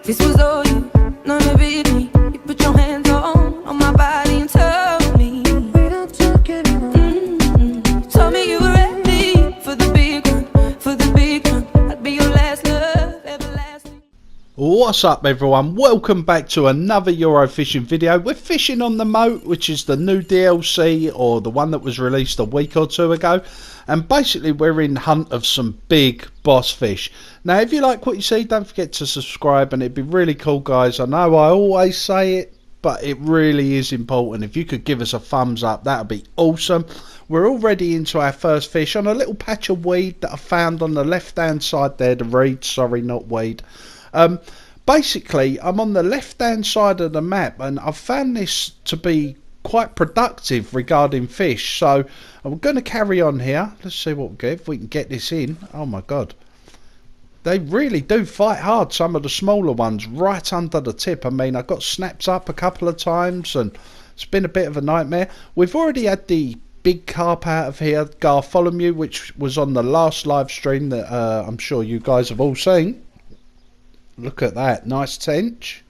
This was all you, none of it me. You put your hands on my body and told me we don't talk anymore. Told me you were ready for the big one, for the big one. I'd be your last love, everlasting. What's up everyone, welcome back to another Euro fishing video. We're fishing on the Moat, which is the new DLC, or the one that was released a week or two ago. And basically we're in hunt of some big boss fish. Now if you like what you see, don't forget to subscribe, and it'd be really cool guys. I know I always say it, but it really is important. If you could give us a thumbs up, that would be awesome. We're already into our first fish on a little patch of weed that I found on the left hand side there, the reed, sorry, not weed. Basically I'm on the left hand side of the map, and I've found this to be quite productive regarding fish, so I'm going to carry on here. Let's see what we get, if we can get this in. Oh my god, they really do fight hard, some of the smaller ones right under the tip. I mean, I got snapped up a couple of times and it's been a bit of a nightmare. We've already had the big carp out of here, Gartholomew, which was on the last live stream that I'm sure you guys have all seen. Look at that, nice tench.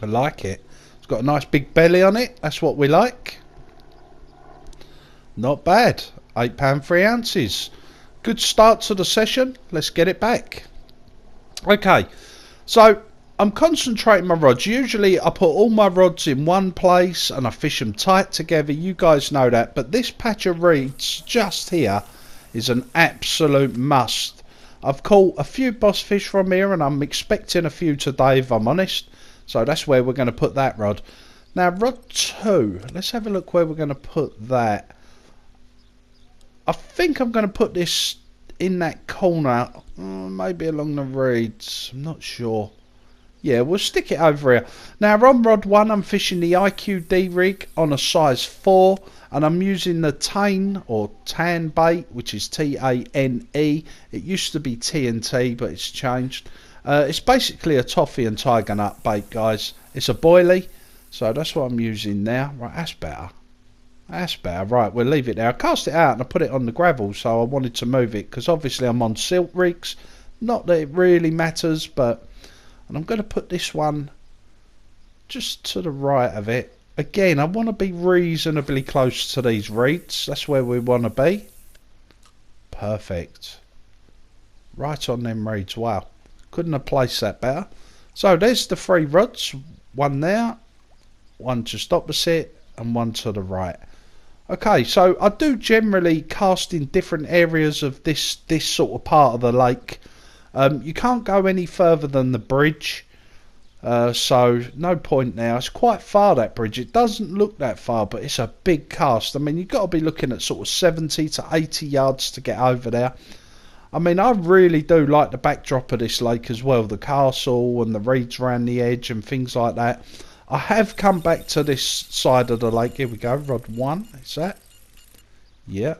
I like it. It's got a nice big belly on it. That's what we like. Not bad. £8 3 ounces. Good start to the session. Let's get it back. Okay, so I'm concentrating my rods. Usually I put all my rods in one place and I fish them tight together. You guys know that. But this patch of reeds just here is an absolute must. I've caught a few boss fish from here, and I'm expecting a few today if I'm honest. So that's where we're going to put that rod. Now rod 2, let's have a look where we're going to put that. I think I'm going to put this in that corner, maybe along the reeds, I'm not sure. Yeah, we'll stick it over here. Now on rod 1 I'm fishing the IQD rig on a size 4, and I'm using the Tane or Tan bait, which is T-A-N-E. It used to be TNT, but it's changed. It's basically a toffee and tiger nut bait, guys. It's a boilie, so that's what I'm using now. Right, that's better. That's better. Right, we'll leave it there. I cast it out and I put it on the gravel, so I wanted to move it because obviously I'm on silt rigs. Not that it really matters, but... And I'm going to put this one just to the right of it. Again, I want to be reasonably close to these reeds. That's where we want to be. Perfect. Right on them reeds. Wow. Couldn't have placed that better. So there's the 3 rods. One there, one just opposite, and one to the right. Okay, so I do generally cast in different areas of this sort of part of the lake. You can't go any further than the bridge, so no point now. It's quite far, that bridge. It doesn't look that far, but it's a big cast. I mean, you've got to be looking at sort of 70 to 80 yards to get over there. I mean, I really do like the backdrop of this lake as well, the castle and the reeds around the edge and things like that. I have come back to this side of the lake. Here we go, rod 1, is that? Yeah.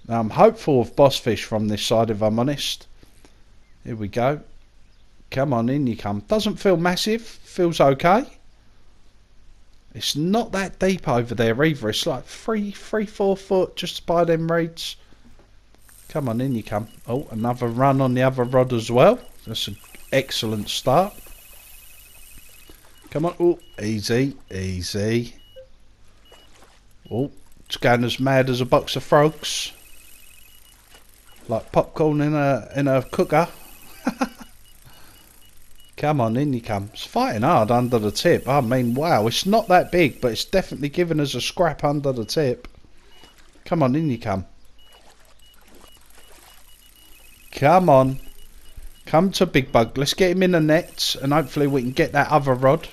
Now I'm hopeful of boss fish from this side, if I'm honest. Here we go. Come on, in you come. Doesn't feel massive, feels okay. It's not that deep over there either. It's like 3-4 foot just by them reeds. Come on, in you come. Oh, another run on the other rod as well. That's an excellent start. Come on. Oh, easy, easy. Oh, it's going as mad as a box of frogs. Like popcorn in a cooker. Come on, in you come. It's fighting hard under the tip. I mean, wow, it's not that big, but it's definitely giving us a scrap under the tip. Come on, in you come. Come on. Come to Big Bug. Let's get him in the nets, and hopefully we can get that other rod.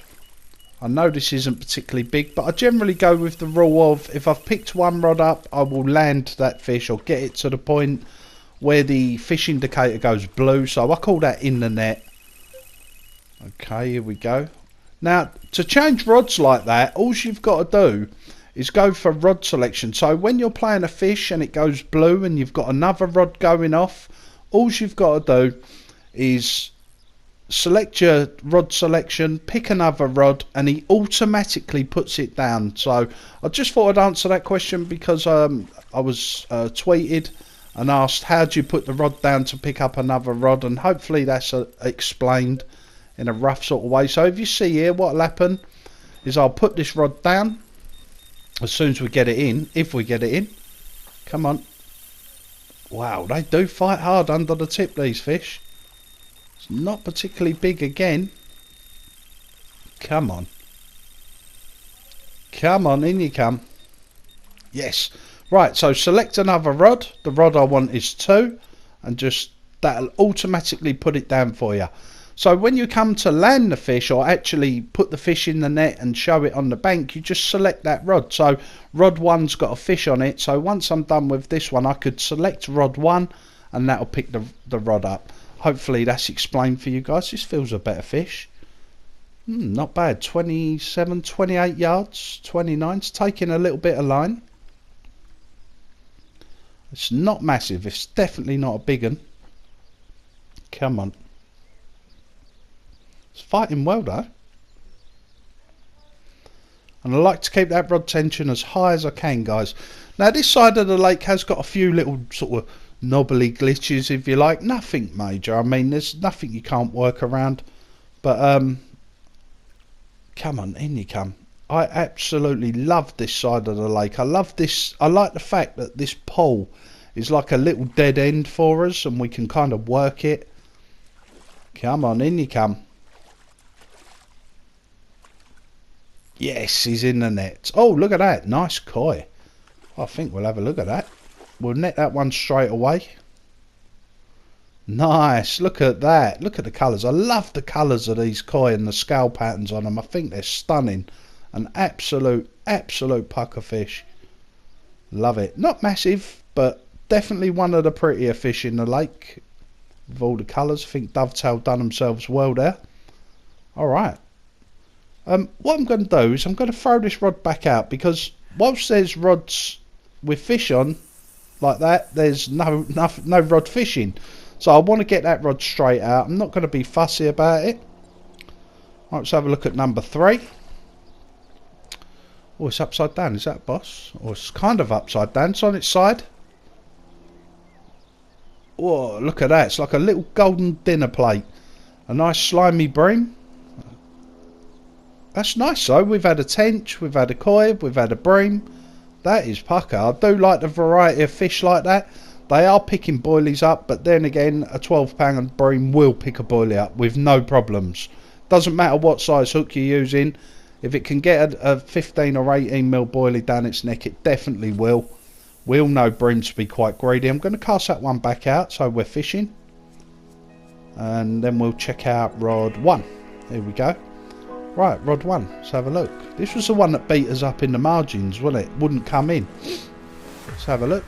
I know this isn't particularly big, but I generally go with the rule of, if I've picked one rod up, I will land that fish or get it to the point where the fish indicator goes blue, so I call that in the net. Okay, here we go. Now, to change rods like that, all you've got to do is go for rod selection. So when you're playing a fish and it goes blue and you've got another rod going off, all you've got to do is select your rod selection, pick another rod, and he automatically puts it down. So I just thought I'd answer that question because I was tweeted and asked how do you put the rod down to pick up another rod, and hopefully that's explained in a rough sort of way. So if you see here, what'll happen is I'll put this rod down as soon as we get it in, if we get it in. Come on. Wow, they do fight hard under the tip, these fish. It's not particularly big again. Come on. Come on, in you come. Yes. Right, so select another rod. The rod I want is 2, and just that'll automatically put it down for you. So when you come to land the fish, or actually put the fish in the net and show it on the bank, you just select that rod. So rod 1's got a fish on it, so once I'm done with this one, I could select rod 1 and that'll pick the rod up. Hopefully that's explained for you guys. This feels a better fish. Not bad. 27, 28 yards, 29. It's taking a little bit of line. It's not massive. It's definitely not a big one. Come on. It's fighting well though. And I like to keep that rod tension as high as I can, guys. Now this side of the lake has got a few little sort of knobbly glitches, if you like. Nothing major. I mean, there's nothing you can't work around. But come on, in you come. I absolutely love this side of the lake. I love this. I like the fact that this pole is like a little dead end for us, and we can kind of work it. Come on, in you come. Yes, he's in the net. Oh, look at that. Nice koi. I think we'll have a look at that. We'll net that one straight away. Nice. Look at that. Look at the colours. I love the colours of these koi and the scale patterns on them. I think they're stunning. An absolute pucker fish. Love it. Not massive, but definitely one of the prettier fish in the lake. With all the colours. I think Dovetail done themselves well there. Alright. What I'm going to do is I'm going to throw this rod back out, because whilst there's rods with fish on like that, there's no rod fishing. So I want to get that rod straight out. I'm not going to be fussy about it. Right, let's have a look at number 3. Oh, it's upside down. Is that, boss? Or it's kind of upside down. It's on its side. Oh, look at that. It's like a little golden dinner plate. A nice slimy bream. That's nice though. We've had a tench, we've had a koi, we've had a bream. That is pucker. I do like the variety of fish like that. They are picking boilies up, but then again, a 12-pound bream will pick a boilie up with no problems. Doesn't matter what size hook you're using. If it can get a 15 or 18 mil boilie down its neck, it definitely will. We all know breams to be quite greedy. I'm going to cast that one back out, so we're fishing. And then we'll check out rod 1. Here we go. Right, rod 1, let's have a look. This was the one that beat us up in the margins, wasn't it? Wouldn't come in. Let's have a look.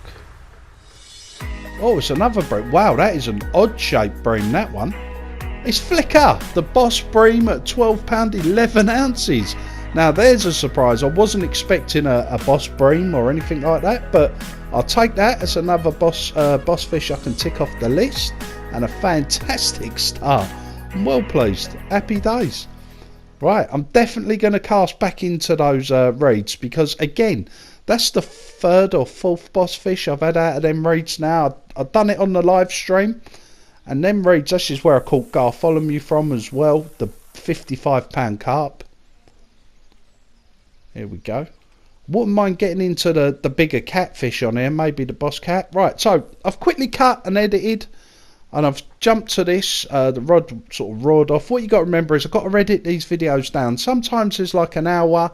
Oh, it's another bream. Wow, that is an odd shaped bream, that one. It's Flicker, the boss bream at £12, 11 ounces. Now there's a surprise. I wasn't expecting a boss bream or anything like that, but I'll take that as another boss fish I can tick off the list, and a fantastic start. I'm well pleased. Happy days. Right, I'm definitely going to cast back into those reeds, because again, that's the 3rd or 4th boss fish I've had out of them reeds now. I've done it on the live stream, and them reeds, this is where I caught Bartholomew from as well, the 55-pound carp. Here we go. Wouldn't mind getting into the bigger catfish on here, maybe the boss cat. Right, so I've quickly cut and edited, and I've jumped to this. The rod sort of roared off. What you got to remember is I've got to edit these videos down. Sometimes there's like an hour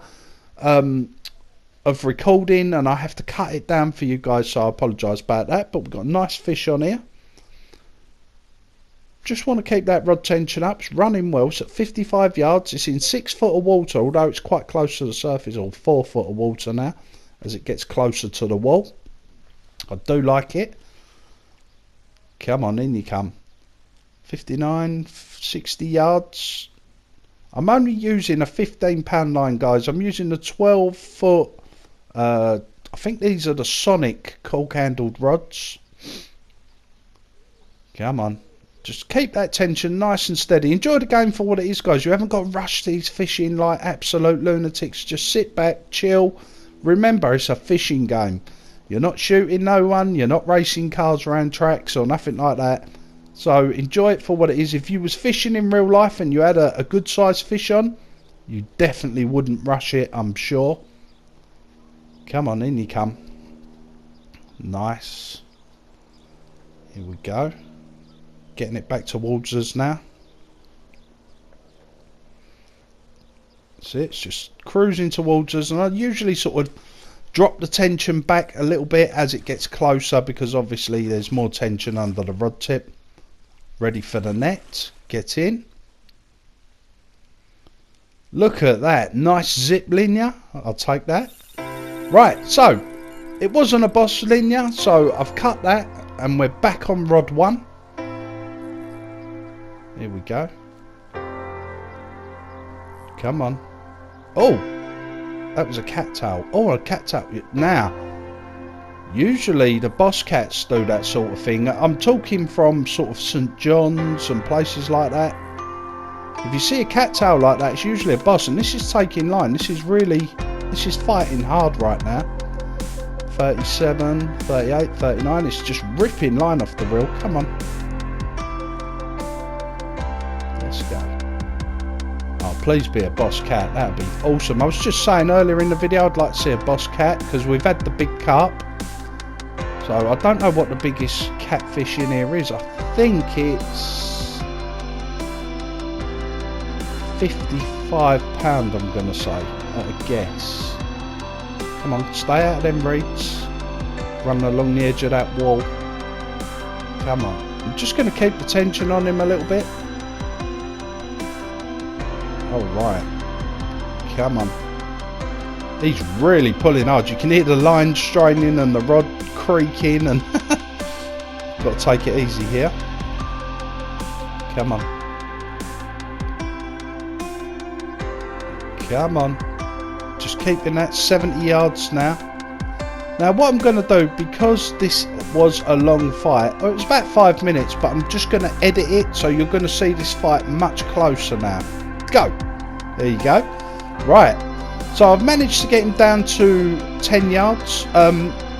of recording, and I have to cut it down for you guys, so I apologise about that. But we've got a nice fish on here. Just want to keep that rod tension up. It's running well. It's at 55 yards. It's in 6 foot of water, although it's quite close to the surface, or 4 foot of water now, as it gets closer to the wall. I do like it. Come on, in you come. 59, 60 yards. I'm only using a 15-pound line, guys. I'm using the 12 foot. I think these are the Sonic cork-handled rods. Come on. Just keep that tension nice and steady. Enjoy the game for what it is, guys. You haven't got to rush these fish in like absolute lunatics. Just sit back, chill. Remember, it's a fishing game. You're not shooting no one, you're not racing cars around tracks or nothing like that. So enjoy it for what it is. If you was fishing in real life and you had a good sized fish on, you definitely wouldn't rush it, I'm sure. Come on, in you come. Nice. Here we go. Getting it back towards us now. See, it's just cruising towards us, and I usually sort of drop the tension back a little bit as it gets closer, because obviously there's more tension under the rod tip. Ready for the net. Get in. Look at that. Nice zip linear. I'll take that. Right, so it wasn't a boss linear, so I've cut that and we're back on rod 1. Here we go. Come on. Oh, that was a cattail. Oh, a cattail. Now, usually the boss cats do that sort of thing. I'm talking from sort of St. John's and places like that. If you see a cattail like that, it's usually a boss, and this is taking line. This is fighting hard right now. 37, 38, 39. It's just ripping line off the reel. Come on. Let's go. Oh, please be a boss cat. That would be awesome. I was just saying earlier in the video I'd like to see a boss cat, because we've had the big carp. So I don't know what the biggest catfish in here is. I think it's 55 pound, I'm going to say, at a guess. Come on, stay out of them reeds. Run along the edge of that wall. Come on. I'm just going to keep the tension on him a little bit. Alright. Come on. He's really pulling hard. You can hear the line straining and the rod creaking, and got to take it easy here. Come on. Come on. Just keeping that 70 yards now. Now what I'm going to do, because this was a long fight, it was about 5 minutes, but I'm just going to edit it, so you're going to see this fight much closer now. Go. There you go. Right. So I've managed to get him down to 10 yards.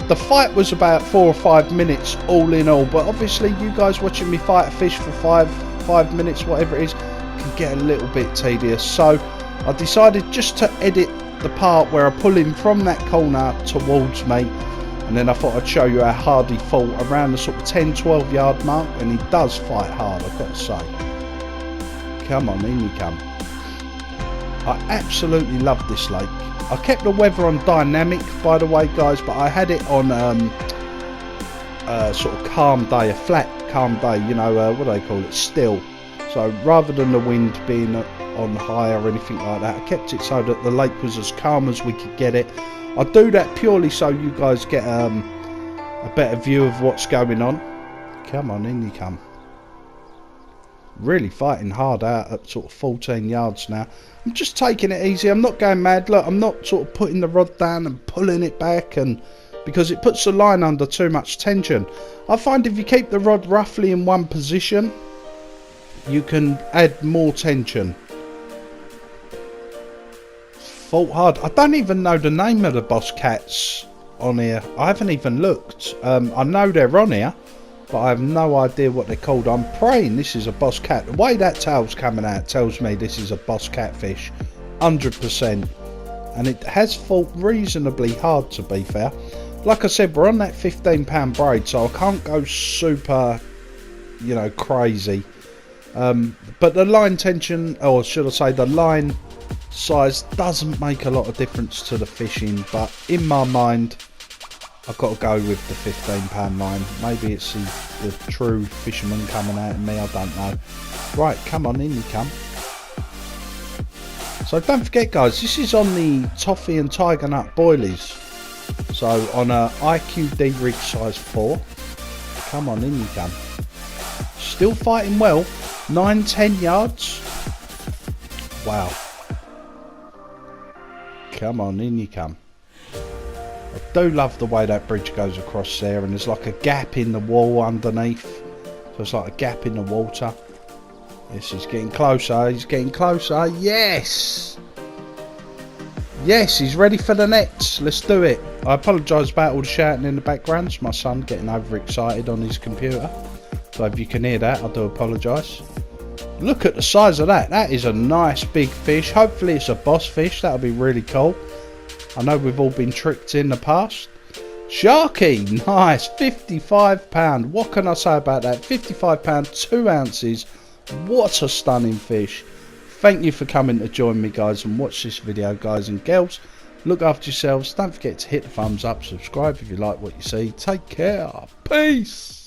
The fight was about 4 or 5 minutes all in all, but obviously you guys watching me fight a fish for five minutes, whatever it is, can get a little bit tedious. So I decided just to edit the part where I pull him from that corner towards me, and then I thought I'd show you how hard he fought around the sort of 10-12 yard mark, and he does fight hard, I've got to say. Come on, in you come. I absolutely love this lake. I kept the weather on dynamic, by the way, guys, but I had it on sort of calm day, a flat calm day, you know, what do they call it, still. So rather than the wind being on high or anything like that, I kept it so that the lake was as calm as we could get it. I do that purely so you guys get a better view of what's going on. Come on, in you come. Really fighting hard out at sort of 14 yards now. I'm just taking it easy. I'm not going mad. Look, I'm not sort of putting the rod down and pulling it back, and because it puts the line under too much tension. I find if you keep the rod roughly in one position, you can add more tension. Fought hard. I don't even know the name of the boss cats on here. I haven't even looked. I know they're on here, but I have no idea what they're called. I'm praying this is a boss cat. The way that tail's coming out tells me this is a boss catfish, 100%. And it has fought reasonably hard, to be fair. Like I said, we're on that £15 braid, so I can't go super, you know, crazy. But the line tension, or should I say the line size, doesn't make a lot of difference to the fishing. But in my mind, I've got to go with the £15 line. Maybe it's the true fisherman coming out of me, I don't know. Right, come on, in you come. So don't forget, guys, this is on the Toffee and Tiger Nut boilies. So on a IQD rig size 4. Come on, in you come. Still fighting well. 9-10 yards. Wow. Come on, in you come. I do love the way that bridge goes across there, and there's like a gap in the wall underneath, so it's like a gap in the water. Yes, he's getting closer, he's getting closer. Yes! Yes, he's ready for the nets. Let's do it. I apologise about all the shouting in the background. It's my son getting overexcited on his computer. So if you can hear that, I do apologise. Look at the size of that. That is a nice big fish. Hopefully it's a boss fish. That'll be really cool. I know we've all been tricked in the past. Sharky, nice. £55. What can I say about that? £55, 2 ounces. What a stunning fish. Thank you for coming to join me, guys, and watch this video, guys and girls. Look after yourselves. Don't forget to hit the thumbs up, subscribe if you like what you see. Take care. Peace.